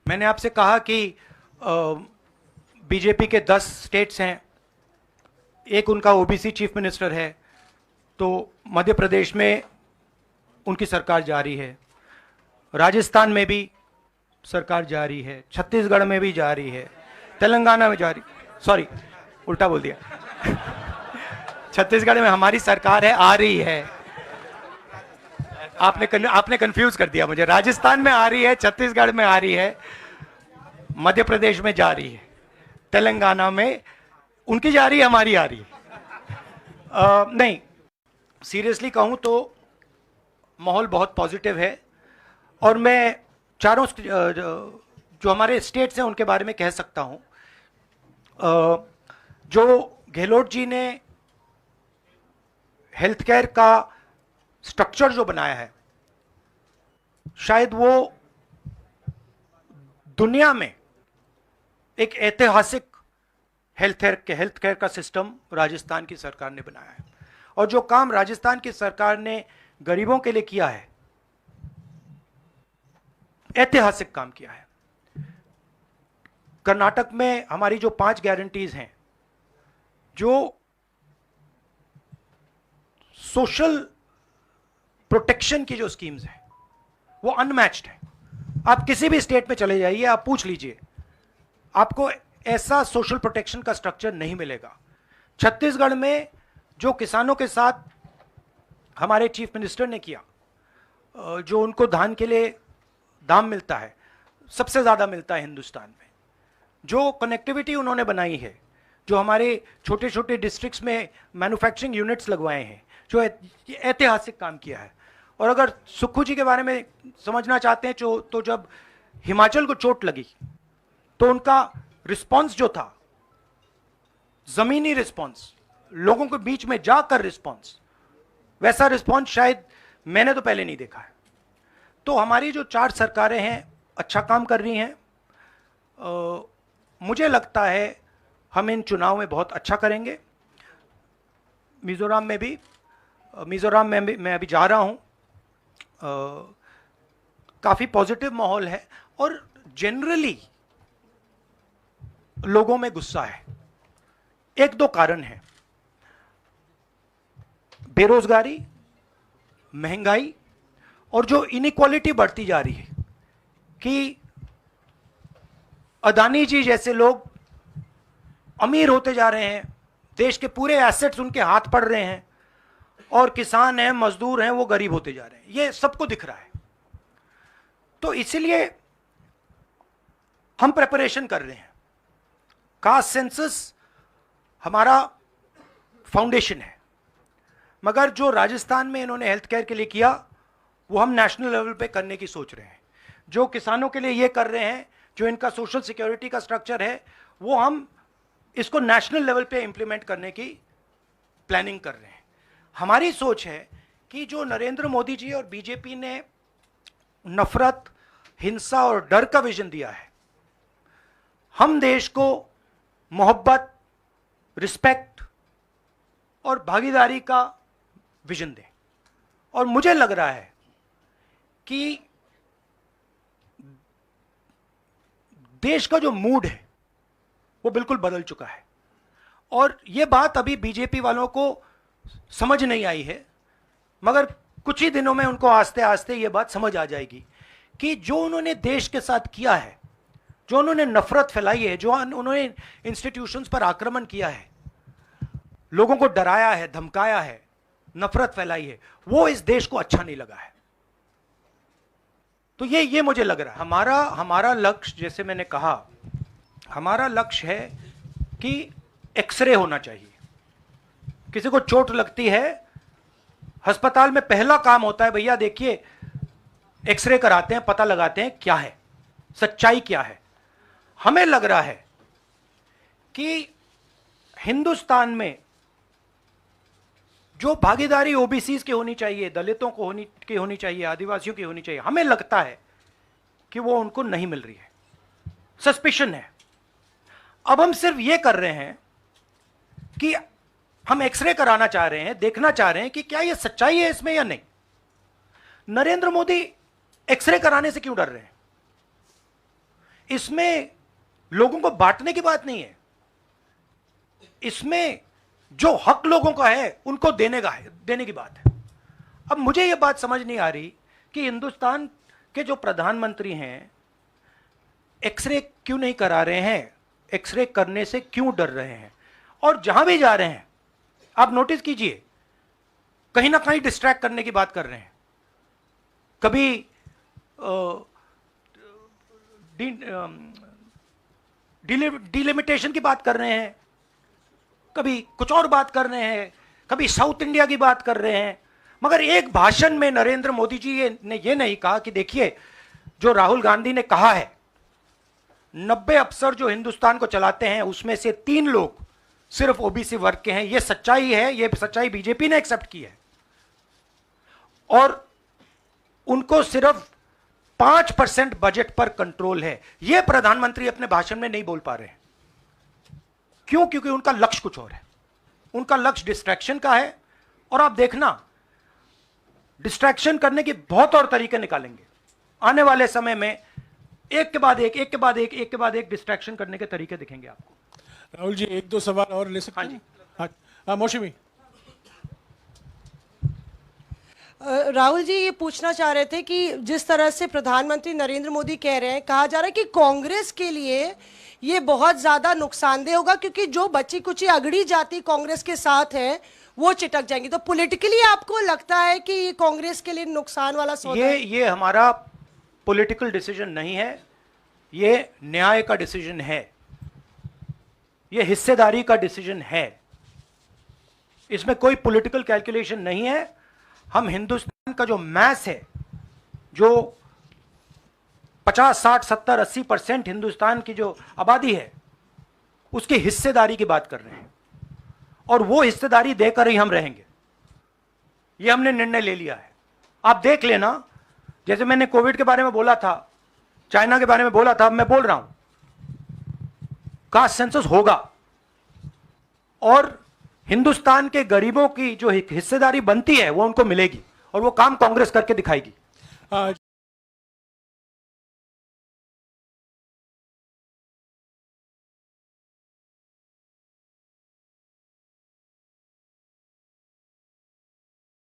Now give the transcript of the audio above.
मैंने आपसे कहा कि बीजेपी के 10 स्टेट्स हैं, एक उनका ओबीसी चीफ मिनिस्टर है, तो मध्य प्रदेश में उनकी सरकार जारी है, राजस्थान में भी सरकार जारी है, छत्तीसगढ़ में भी जारी है, तेलंगाना में जारी, सॉरी उल्टा बोल दिया छत्तीसगढ़ में हमारी सरकार है, आ रही है। आपने कंफ्यूज कर दिया मुझे। राजस्थान में आ रही है, छत्तीसगढ़ में आ रही है, मध्य प्रदेश में जा रही है, तेलंगाना में उनकी जा रही है, हमारी आ रही है। नहीं, सीरियसली कहूं तो माहौल बहुत पॉजिटिव है और मैं चारों जो हमारे स्टेट्स हैं उनके बारे में कह सकता हूं। जो गहलोत जी ने हेल्थ केयर का स्ट्रक्चर जो बनाया है, शायद वो दुनिया में एक ऐतिहासिक हेल्थ केयर का सिस्टम राजस्थान की सरकार ने बनाया है। और जो काम राजस्थान की सरकार ने गरीबों के लिए किया है, ऐतिहासिक काम किया है। कर्नाटक में हमारी जो 5 गारंटीज हैं, जो सोशल प्रोटेक्शन की जो स्कीम्स हैं, वो अनमैच्ड है। आप किसी भी स्टेट में चले जाइए, आप पूछ लीजिए, आपको ऐसा सोशल प्रोटेक्शन का स्ट्रक्चर नहीं मिलेगा। छत्तीसगढ़ में जो किसानों के साथ हमारे चीफ मिनिस्टर ने किया, जो उनको धान के लिए दाम मिलता है, सबसे ज़्यादा मिलता है हिंदुस्तान में। जो कनेक्टिविटी उन्होंने बनाई है, जो हमारे छोटे छोटे डिस्ट्रिक्ट्स में मैन्युफैक्चरिंग यूनिट्स लगवाए हैं, जो ऐतिहासिक काम किया है। और अगर सुक्खू जी के बारे में समझना चाहते हैं तो जब हिमाचल को चोट लगी तो उनका रिस्पॉन्स जो था, जमीनी रिस्पॉन्स, लोगों के बीच में जाकर रिस्पॉन्स, वैसा रिस्पॉन्स शायद मैंने तो पहले नहीं देखा है। तो हमारी जो 4 सरकारें हैं अच्छा काम कर रही हैं। मुझे लगता है हम इन चुनाव में बहुत अच्छा करेंगे। मिजोरम में मैं अभी जा रहा हूं, काफी पॉजिटिव माहौल है और जनरली लोगों में गुस्सा है। 1-2 कारण हैं, बेरोजगारी, महंगाई और जो इनइक्वालिटी बढ़ती जा रही है कि अदानी जी जैसे लोग अमीर होते जा रहे हैं, देश के पूरे एसेट्स उनके हाथ पड़ रहे हैं, और किसान हैं, मजदूर हैं, वो गरीब होते जा रहे हैं। ये सबको दिख रहा है। तो इसीलिए हम प्रिपरेशन कर रहे हैं। कास्ट सेंसस हमारा फाउंडेशन है, मगर जो राजस्थान में इन्होंने हेल्थ केयर के लिए किया, वो हम नेशनल लेवल पे करने की सोच रहे हैं। जो किसानों के लिए ये कर रहे हैं, जो इनका सोशल सिक्योरिटी का स्ट्रक्चर है, वो हम इसको नेशनल लेवल पे इंप्लीमेंट करने की प्लानिंग कर रहे हैं। हमारी सोच है कि जो नरेंद्र मोदी जी और बीजेपी ने नफरत, हिंसा और डर का विजन दिया है, हम देश को मोहब्बत, रिस्पेक्ट और भागीदारी का विजन दें। और मुझे लग रहा है कि देश का जो मूड है वो बिल्कुल बदल चुका है। और ये बात अभी बीजेपी वालों को समझ नहीं आई है, मगर कुछ ही दिनों में उनको आस्ते आस्ते ये बात समझ आ जाएगी कि जो उन्होंने देश के साथ किया है, जो उन्होंने नफरत फैलाई है, जो उन्होंने इंस्टीट्यूशंस पर आक्रमण किया है, लोगों को डराया है, धमकाया है, नफरत फैलाई है, वो इस देश को अच्छा नहीं लगा है। तो ये मुझे लग रहा है हमारा लक्ष्य, जैसे मैंने कहा, हमारा लक्ष्य है कि एक्सरे होना चाहिए। किसी को चोट लगती है, अस्पताल में पहला काम होता है, भैया देखिए एक्सरे कराते हैं, पता लगाते हैं क्या है, सच्चाई क्या है। हमें लग रहा है कि हिंदुस्तान में जो भागीदारी ओबीसी की होनी चाहिए, दलितों को होनी चाहिए, आदिवासियों की होनी चाहिए, हमें लगता है कि वो उनको नहीं मिल रही है। सस्पिशन है। अब हम सिर्फ ये कर रहे हैं कि हम एक्सरे कराना चाह रहे हैं, देखना चाह रहे हैं कि क्या ये सच्चाई है इसमें या नहीं। नरेंद्र मोदी एक्सरे कराने से क्यों डर रहे हैं? इसमें लोगों को बांटने की बात नहीं है, इसमें जो हक लोगों का है उनको देने की बात है। अब मुझे यह बात समझ नहीं आ रही कि हिंदुस्तान के जो प्रधानमंत्री हैं एक्सरे क्यों नहीं करा रहे हैं, एक्सरे करने से क्यों डर रहे हैं, और जहां भी जा रहे हैं आप नोटिस कीजिए कहीं ना कहीं डिस्ट्रैक्ट करने की बात कर रहे हैं। कभी डिलिमिटेशन की बात कर रहे हैं, कभी कुछ और बात कर रहे हैं, कभी साउथ इंडिया की बात कर रहे हैं, मगर एक भाषण में नरेंद्र मोदी जी ने यह नहीं कहा कि देखिए जो राहुल गांधी ने कहा है 90 अफसर जो हिंदुस्तान को चलाते हैं उसमें से 3 लोग सिर्फ ओबीसी वर्ग के हैं, यह सच्चाई है, यह सच्चाई बीजेपी ने एक्सेप्ट की है, और उनको सिर्फ 5% बजट पर कंट्रोल है। यह प्रधानमंत्री अपने भाषण में नहीं बोल पा रहे हैं। क्यों? क्योंकि उनका लक्ष्य कुछ और है, उनका लक्ष्य डिस्ट्रैक्शन का है, और आप देखना डिस्ट्रैक्शन करने के बहुत और तरीके निकालेंगे आने वाले समय में, एक के बाद एक डिस्ट्रैक्शन करने के तरीके दिखेंगे आपको। राहुल जी 1-2 सवाल और ले सकते हैं? हाँ, मौसमी। राहुल जी ये पूछना चाह रहे थे कि जिस तरह से प्रधानमंत्री नरेंद्र मोदी कह रहे हैं, कहा जा रहा है कि कांग्रेस के लिए ये बहुत ज्यादा नुकसानदेह होगा क्योंकि जो बची कुची अगड़ी जाति कांग्रेस के साथ है वो चिटक जाएंगी। तो पॉलिटिकली आपको लगता है कि ये कांग्रेस के लिए नुकसान वाला सौदा है? ये हमारा पॉलिटिकल डिसीजन नहीं है, ये न्याय का डिसीजन है, ये हिस्सेदारी का डिसीजन है, इसमें कोई पॉलिटिकल कैलकुलेशन नहीं है। हम हिंदुस्तान का जो मैस है, जो 50, 60, 70, 80% हिंदुस्तान की जो आबादी है उसकी हिस्सेदारी की बात कर रहे हैं, और वो हिस्सेदारी देकर ही हम रहेंगे, ये हमने निर्णय ले लिया है। आप देख लेना, जैसे मैंने कोविड के बारे में बोला था, चाइना के बारे में बोला था, मैं बोल रहा हूं कास्ट सेंसस होगा, और हिंदुस्तान के गरीबों की जो हिस्सेदारी बनती है वो उनको मिलेगी, और वो काम कांग्रेस करके दिखाएगी।